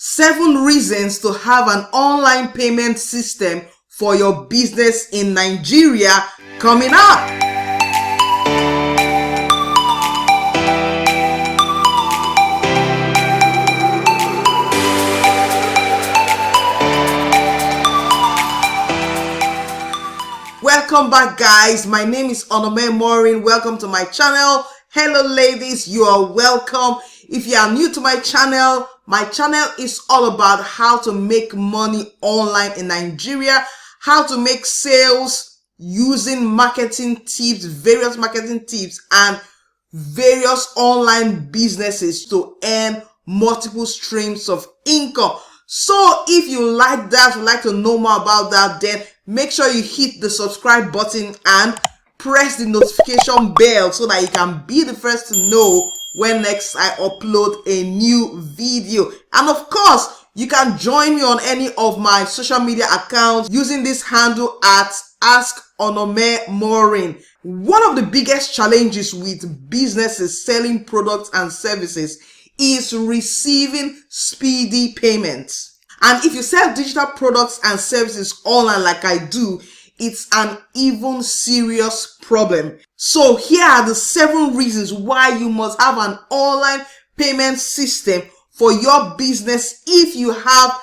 7 reasons to have an online payment system for your business in Nigeria coming up. Welcome back, guys. My name is Maureen. Welcome to my channel. Hello ladies, you are welcome. If you are new to my channel is all about how to make money online in Nigeria, how to make sales using marketing tips, various marketing tips, and various online businesses to earn multiple streams of income. So if you like that, would like to know more about that, then make sure you hit the subscribe button and press the notification bell so that you can be the first to know when next I upload a new video. And of course, you can join me on any of my social media accounts using this handle at @Maureen. One of the biggest challenges with businesses selling products and services is receiving speedy payments. And if you sell digital products and services online like I do, it's an even serious problem. So here are the 7 reasons why you must have an online payment system for your business if you have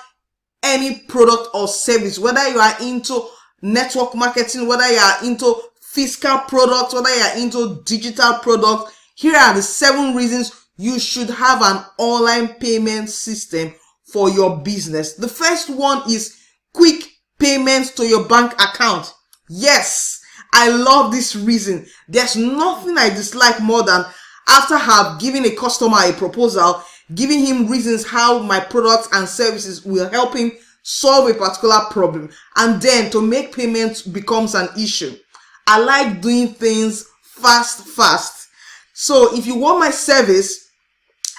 any product or service, whether you are into network marketing, whether you are into physical products, whether you are into digital products. Here are the 7 reasons you should have an online payment system for your business. The first one is quick payments to your bank account. Yes, I love this reason. There's nothing I dislike more than after have given a customer a proposal, giving him reasons how my products and services will help him solve a particular problem, and then to make payments becomes an issue. I like doing things fast. So if you want my service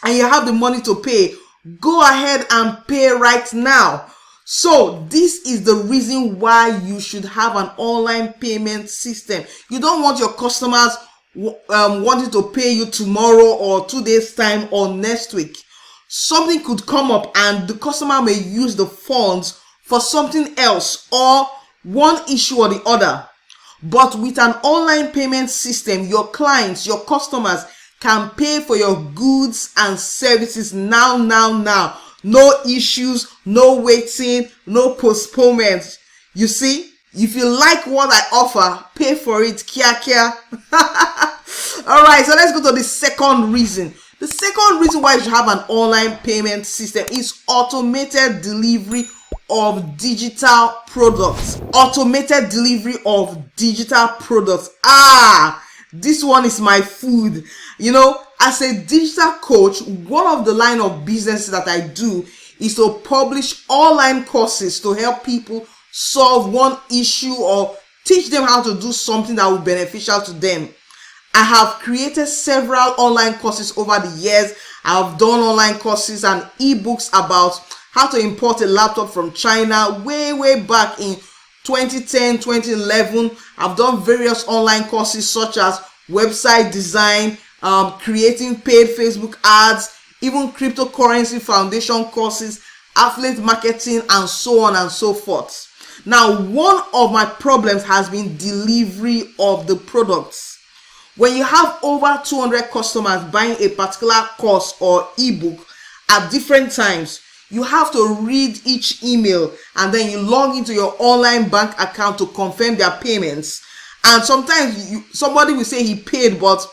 and you have the money to pay, go ahead and pay right now. So this is the reason why you should have an online payment system. You don't want your customers wanting to pay you tomorrow or 2 days time or next week. Something could come up and the customer may use the funds for something else or one issue or the other. But with an online payment system, your clients, your customers can pay for your goods and services now. No issues, no waiting, no postponement. You see, if you like what I offer, pay for it, kia. Alright, so let's go to the second reason. The second reason why you should have an online payment system is automated delivery of digital products. Automated delivery of digital products. This one is my food. You know, as a digital coach, one of the line of businesses that I do is to publish online courses to help people solve one issue or teach them how to do something that will be beneficial to them. I have created several online courses over the years. I have done online courses and ebooks about how to import a laptop from China way back in 2010, 2011. I've done various online courses such as website design, creating paid Facebook ads, even cryptocurrency foundation courses, affiliate marketing, and so on and so forth. Now, one of my problems has been delivery of the products. When you have over 200 customers buying a particular course or ebook at different times, you have to read each email and then you log into your online bank account to confirm their payments. And sometimes somebody will say he paid, but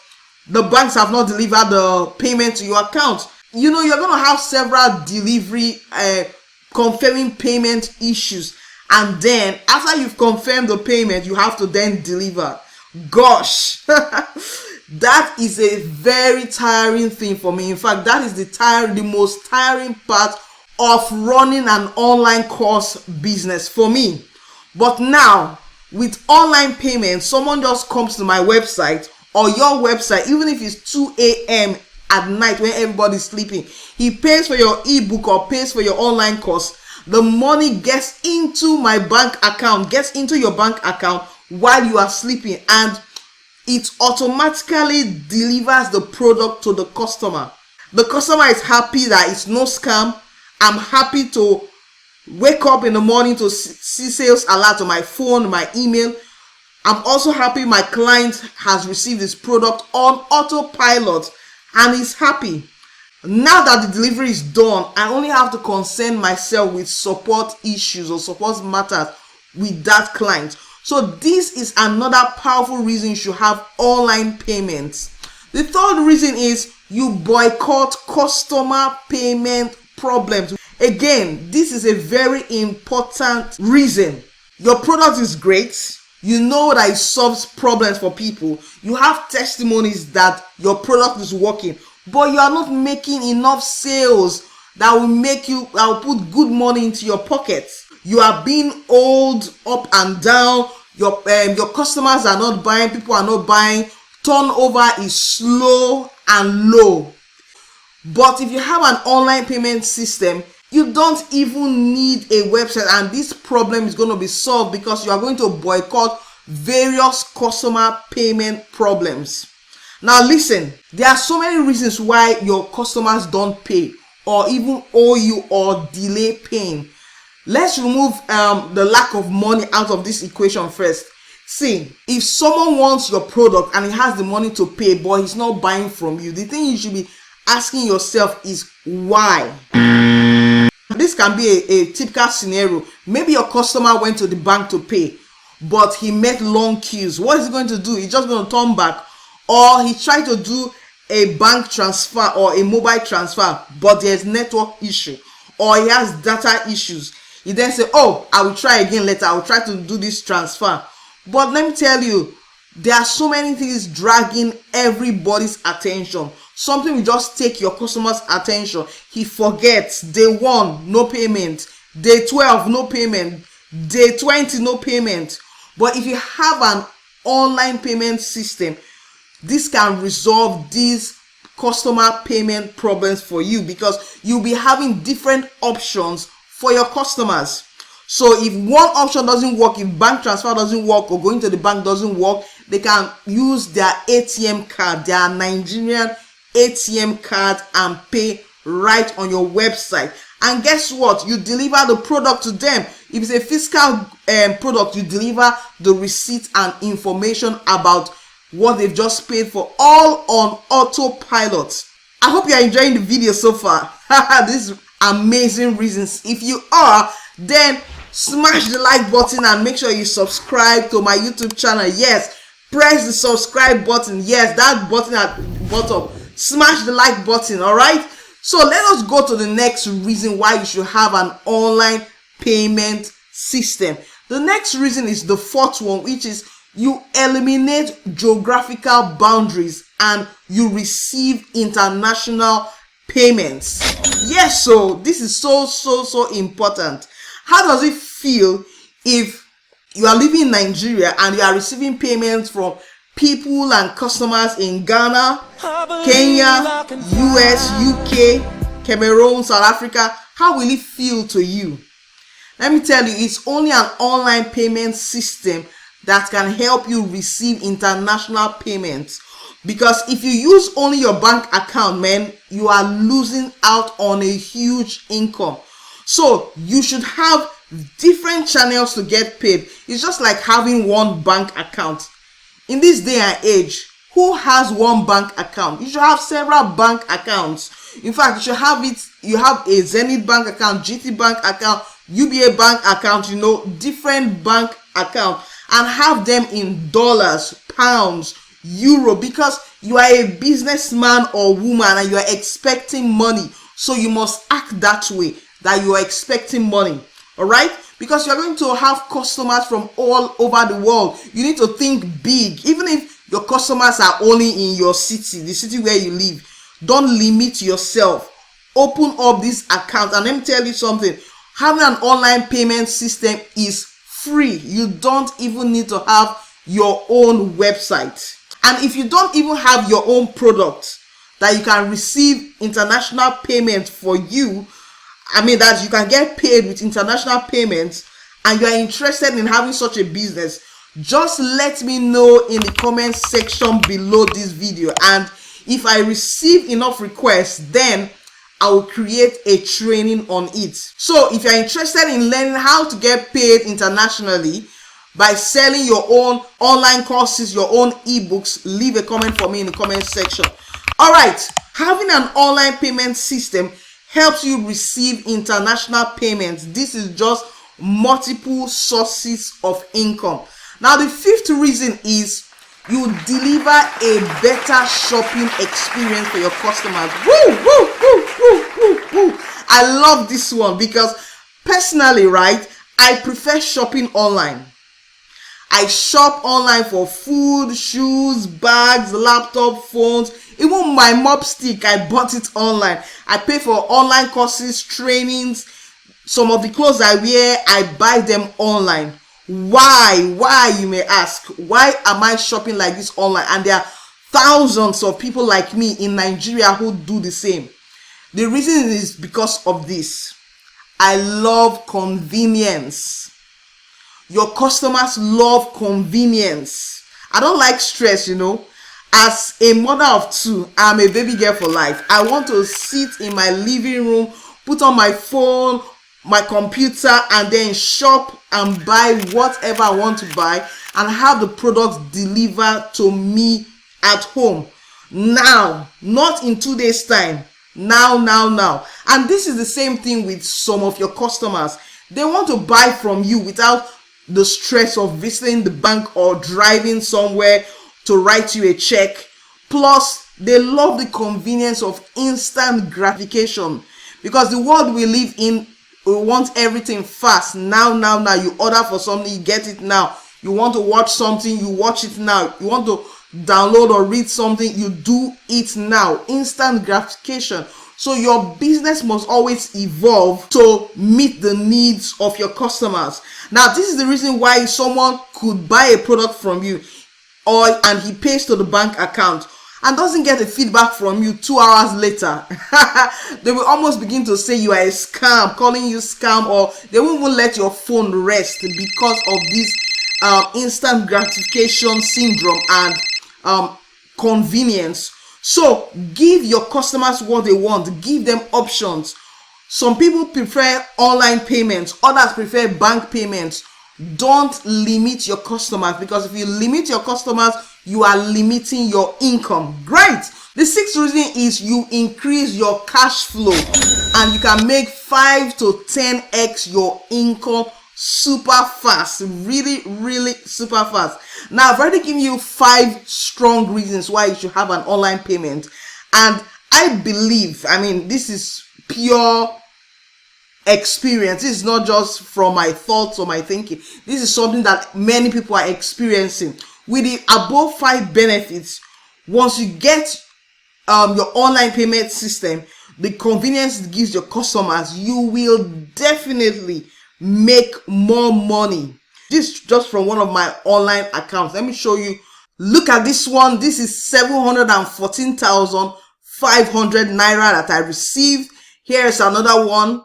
the banks have not delivered the payment to your account. You know, you're going to have several delivery confirming payment issues. And then after you've confirmed the payment, you have to then deliver. Gosh, that is a very tiring thing for me. In fact, that is the most tiring part of running an online course business for me. But now, with online payments, someone just comes to my website or your website, even if it's 2 a.m. at night when everybody's sleeping, he pays for your ebook or pays for your online course. The money gets into my bank account, gets into your bank account while you are sleeping, and it automatically delivers the product to the customer. The customer is happy that it's no scam I'm happy to wake up in the morning to see sales alert on my phone, my email. I'm also happy my client has received his product on autopilot and is happy. Now that the delivery is done, I only have to concern myself with support issues or support matters with that client. So this is another powerful reason you should have online payments. The third reason is you boycott customer payment problems. Again, this is a very important reason. Your product is great. You know that it solves problems for people. You have testimonies that your product is working, but you are not making enough sales that will put good money into your pocket. You are being old up and down. Your customers are not buying. People are not buying. Turnover is slow and low. But if you have an online payment system, you don't even need a website, and this problem is going to be solved because you are going to boycott various customer payment problems. Now listen, there are so many reasons why your customers don't pay or even owe you or delay paying. Let's remove the lack of money out of this equation first. See, if someone wants your product and he has the money to pay but he's not buying from you, the thing you should be asking yourself is why. This can be a typical scenario. Maybe your customer went to the bank to pay, but he met long queues. What is he going to do? He's just going to turn back, or he tried to do a bank transfer or a mobile transfer, but there's network issue, or he has data issues. He then say, oh, I will try again later. I will try to do this transfer. But let me tell you, there are so many things dragging everybody's attention. Something will just take your customer's attention. He forgets. Day 1, no payment. Day 12, no payment. Day 20, no payment. But if you have an online payment system, this can resolve these customer payment problems for you, because you'll be having different options for your customers. So if one option doesn't work, if bank transfer doesn't work or going to the bank doesn't work, they can use their ATM card, their Nigerian ATM card, and pay right on your website. And guess what? You deliver the product to them. If it's a physical product, you deliver the receipt and information about what they've just paid for, all on autopilot. I hope you are enjoying the video so far. These amazing reasons. If you are, then smash the like button and make sure you subscribe to my YouTube channel. Yes, press the subscribe button. Yes, that button at the bottom. Smash the like button. All right. So let us go to the next reason why you should have an online payment system. The next reason is the fourth one, which is you eliminate geographical boundaries and you receive international payments. Yes, so this is so important. How does it feel if you are living in Nigeria and you are receiving payments from people and customers in Ghana, Kenya, US, UK, Cameroon, South Africa? How will it feel to you? Let me tell you, it's only an online payment system that can help you receive international payments. Because if you use only your bank account, man, you are losing out on a huge income. So you should have different channels to get paid. It's just like having one bank account. In this day and age, who has one bank account? You should have several bank accounts. In fact, you should have it. You have a Zenith bank account, GT bank account, UBA bank account, different bank account, and have them in dollars, pounds, euro, because you are a businessman or woman and you are expecting money. So you must act that way, that you are expecting money. All right? Because you're going to have customers from all over the world. You need to think big. Even if your customers are only in your city, the city where you live, don't limit yourself. Open up this account. And let me tell you something. Having an online payment system is free. You don't even need to have your own website. And if you don't even have your own product that you can receive international payment for you, that you can get paid with international payments, and you are interested in having such a business, just let me know in the comment section below this video. And if I receive enough requests, then I will create a training on it. So if you're interested in learning how to get paid internationally by selling your own online courses, your own ebooks, leave a comment for me in the comment section. All right, having an online payment system helps you receive international payments. This is just multiple sources of income. Now, the fifth reason is you deliver a better shopping experience for your customers. Woo, woo, woo, woo, woo, woo. I love this one because personally, right, I prefer shopping online. I shop online for food, shoes, bags, laptop, phones, even my mop stick, I bought it online. I pay for online courses, trainings. Some of the clothes I wear, I buy them online. Why, you may ask? Why am I shopping like this online? And there are thousands of people like me in Nigeria who do the same. The reason is because of this. I love convenience. Your customers love convenience. I don't like stress, As a mother of two, I'm a baby girl for life. I want to sit in my living room, put on my phone, my computer, and then shop and buy whatever I want to buy and have the products delivered to me at home. Now, not in 2 days' time. Now. And this is the same thing with some of your customers. They want to buy from you without the stress of visiting the bank or driving somewhere to write you a check. Plus, they love the convenience of instant gratification because the world we live in, we want everything fast. Now. You order for something, you get it now. You want to watch something, you watch it now. You want to download or read something, you do it now. Instant gratification. So your business must always evolve to meet the needs of your customers. Now, this is the reason why someone could buy a product from you and he pays to the bank account and doesn't get a feedback from you 2 hours later. They will almost begin to say you are a scam, calling you scam, or they won't even let your phone rest because of this instant gratification syndrome and convenience. So give your customers what they want. Give them options. Some people prefer online payments. Others prefer bank payments. Don't limit your customers, because if you limit your customers, you are limiting your income. Great. The sixth reason is you increase your cash flow and you can make 5 to 10x your income super fast. Really super fast. Now, I've already given you 5 strong reasons why you should have an online payment. And I believe, this is pure experience. This is not just from my thoughts or my thinking. This is something that many people are experiencing. With the above 5 benefits, once you get your online payment system, the convenience it gives your customers, you will definitely make more money. This just from one of my online accounts. Let me show you. Look at this one. This is 714,500 naira that I received. Here's another one.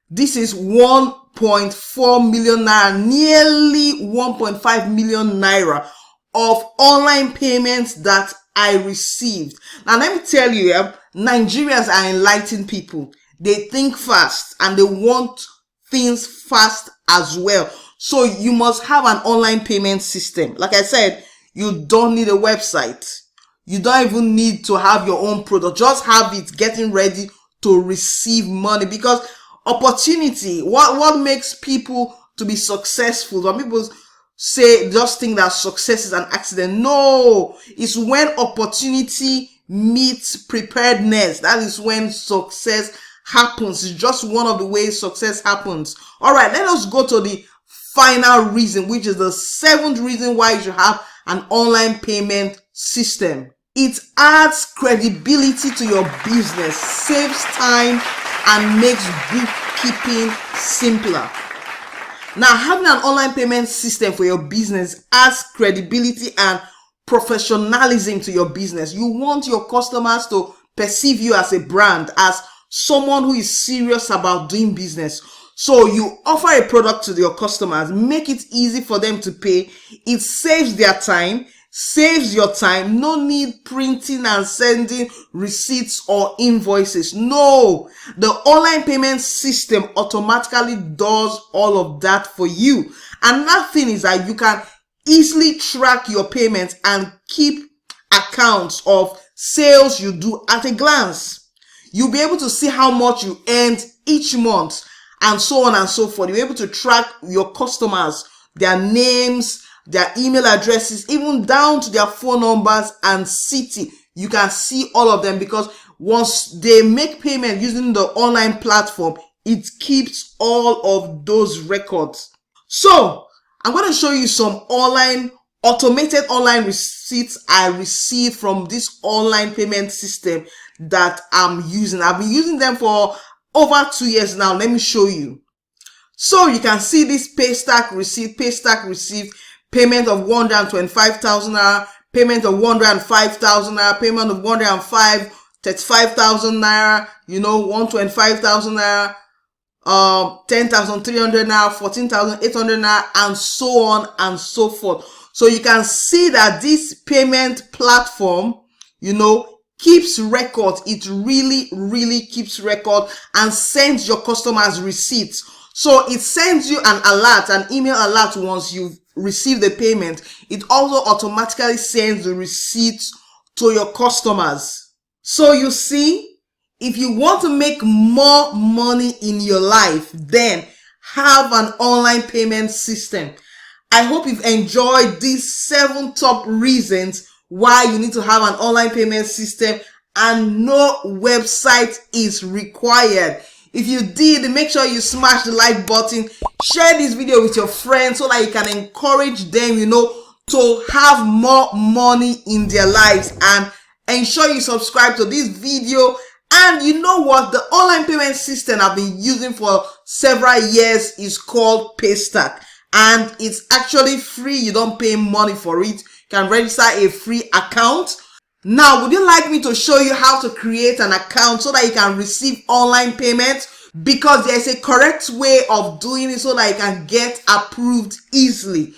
This is 1.4 million naira, nearly 1.5 million naira of online payments that I received. Now, let me tell you, Nigerians are enlightened people. They think fast and they want things fast as well. So you must have an online payment system. Like I said, you don't need a website. You don't even need to have your own product. Just have it getting ready to receive money, because opportunity, what makes people to be successful? Some people just think that success is an accident. No, it's when opportunity meets preparedness. That is when success happens. It's just one of the ways success happens. All right, let us go to the final reason, which is the 7th reason why you should have an online payment system. It adds credibility to your business, saves time, and makes bookkeeping simpler. Now, having an online payment system for your business adds credibility and professionalism to your business. You want your customers to perceive you as a brand, as someone who is serious about doing business. So you offer a product to your customers, make it easy for them to pay. It saves their time, saves your time. No need printing and sending receipts or invoices. No, the online payment system automatically does all of that for you. Another thing is that you can easily track your payments and keep accounts of sales you do at a glance. You'll be able to see how much you earned each month and so on and so forth. You'll be able to track your customers, their names, their email addresses, even down to their phone numbers and city. You can see all of them because once they make payment using the online platform, it keeps all of those records. So I'm going to show you some automated online receipts I received from this online payment system that I'm using. I've been using them for over 2 years now. Let me show you. So you can see this Paystack receipt. Paystack received payment of 125,000 naira, payment of 105,000 naira, payment of 35,000 naira, 125,000 naira, 10,300 naira, 14,800 naira, and so on and so forth. So you can see that this payment platform, keeps records. It really keeps record and sends your customers receipts. So it sends you an alert, an email alert once you've received the payment. It also automatically sends the receipts to your customers. So you see, if you want to make more money in your life, then have an online payment system. I hope you've enjoyed these 7 top reasons why you need to have an online payment system and no website is required. If you did, make sure you smash the like button, share this video with your friends so that you can encourage them, to have more money in their lives, and ensure you subscribe to this video. And you know what? The online payment system I've been using for several years is called Paystack, and it's actually free. You don't pay money for it. You can register a free account. Now, would you like me to show you how to create an account so that you can receive online payments? Because there's a correct way of doing it so that you can get approved easily.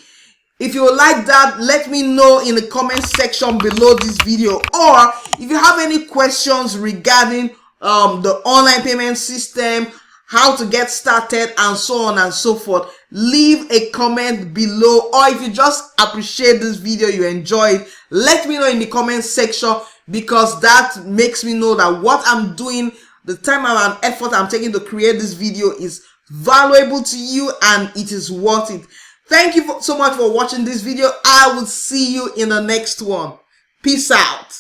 If you would like that, let me know in the comment section below this video. Or if you have any questions regarding the online payment system, how to get started, and so on and so forth, leave a comment below. Or if you just appreciate this video, you enjoy it, let me know in the comment section, because that makes me know that what I'm doing, the time and effort I'm taking to create this video is valuable to you and it is worth it. Thank you so much for watching this video. I will see you in the next one. Peace out.